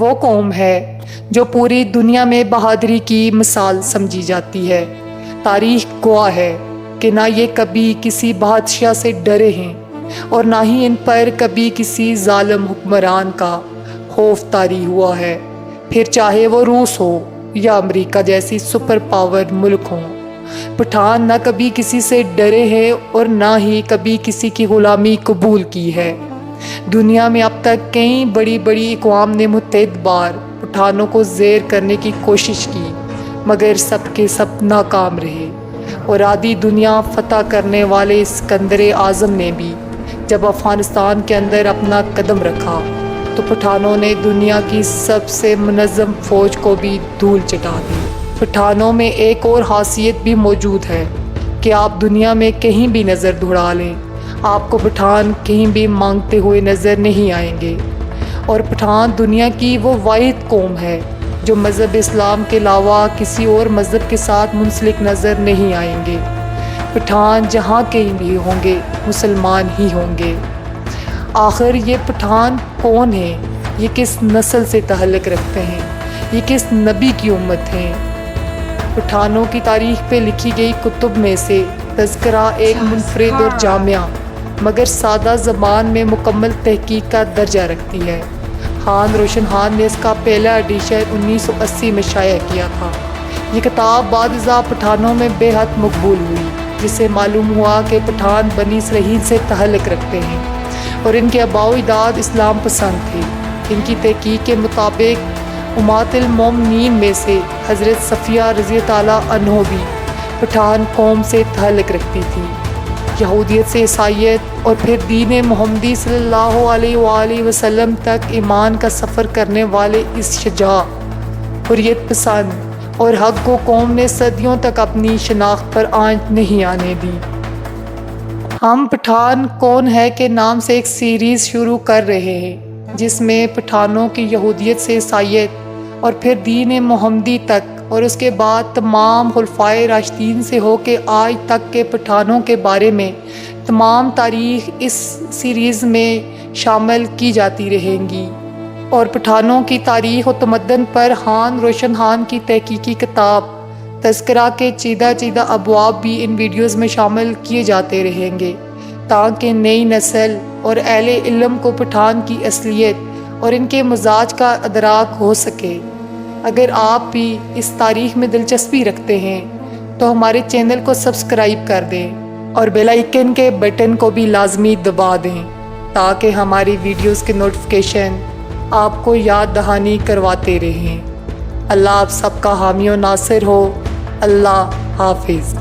وہ قوم ہے جو پوری دنیا میں بہادری کی مثال سمجھی جاتی ہے۔ تاریخ گواہ ہے کہ نہ یہ کبھی کسی بادشاہ سے ڈرے ہیں اور نہ ہی ان پر کبھی کسی ظالم حکمران کا خوف طاری ہوا ہے، پھر چاہے وہ روس ہو یا امریکہ جیسی سپر پاور ملک ہوں۔ پٹھان نہ کبھی کسی سے ڈرے ہیں اور نہ ہی کبھی کسی کی غلامی قبول کی ہے۔ دنیا میں اب تک کئی بڑی بڑی اقوام نے متعدد بار پٹھانوں کو زیر کرنے کی کوشش کی، مگر سب کے سب ناکام رہے۔ اور آدھی دنیا فتح کرنے والے اسکندر اعظم نے بھی جب افغانستان کے اندر اپنا قدم رکھا تو پٹھانوں نے دنیا کی سب سے منظم فوج کو بھی دھول چٹا دی۔ پٹھانوں میں ایک اور خاصیت بھی موجود ہے کہ آپ دنیا میں کہیں بھی نظر دوڑا لیں، آپ کو پٹھان کہیں بھی مانگتے ہوئے نظر نہیں آئیں گے۔ اور پٹھان دنیا کی وہ واحد قوم ہے جو مذہب اسلام کے علاوہ کسی اور مذہب کے ساتھ منسلک نظر نہیں آئیں گے۔ پٹھان جہاں کہیں بھی ہوں گے مسلمان ہی ہوں گے۔ آخر یہ پٹھان کون ہیں؟ یہ کس نسل سے تعلق رکھتے ہیں؟ یہ کس نبی کی امت ہیں؟ پٹھانوں کی تاریخ پہ لکھی گئی کتب میں سے تذکرہ ایک منفرد اور جامع مگر سادہ زبان میں مکمل تحقیق کا درجہ رکھتی ہے۔ خان روشن خان نے اس کا پہلا ایڈیشن 1980 میں شائع کیا تھا۔ یہ کتاب بعد ازاں پٹھانوں میں بے حد مقبول ہوئی، جس سے معلوم ہوا کہ پٹھان بنی اسرائیل سے تعلق رکھتے ہیں اور ان کے آباء و اجداد اسلام پسند تھے۔ ان کی تحقیق کے مطابق امہات المومنین میں سے حضرت صفیہ رضی تعالیٰ عنہ بھی پٹھان قوم سے تعلق رکھتی تھی۔ یہودیت سے عیسائیت اور پھر دین محمدی صلی اللہ علیہ وآلہ وسلم تک ایمان کا سفر کرنے والے اس شجاع، حریت پسند اور حق کو قوم نے صدیوں تک اپنی شناخت پر آنچ نہیں آنے دی۔ ہم پٹھان کون ہے کے نام سے ایک سیریز شروع کر رہے ہیں جس میں پٹھانوں کی یہودیت سے عیسائیت اور پھر دین محمدی تک اور اس کے بعد تمام خلفائے راشدین سے ہو کے آج تک کے پٹھانوں کے بارے میں تمام تاریخ اس سیریز میں شامل کی جاتی رہیں گی۔ اور پٹھانوں کی تاریخ و تمدن پر خان روشن خان کی تحقیقی کتاب تذکرہ کے چیدہ ابواب بھی ان ویڈیوز میں شامل کیے جاتے رہیں گے تاکہ نئی نسل اور اہل علم کو پٹھان کی اصلیت اور ان کے مزاج کا ادراک ہو سکے۔ اگر آپ بھی اس تاریخ میں دلچسپی رکھتے ہیں تو ہمارے چینل کو سبسکرائب کر دیں اور بیل آئیکن کے بٹن کو بھی لازمی دبا دیں تاکہ ہماری ویڈیوز کے نوٹیفیکیشن آپ کو یاد دہانی کرواتے رہیں۔ اللہ آپ سب کا حامی و ناصر ہو۔ اللہ حافظ۔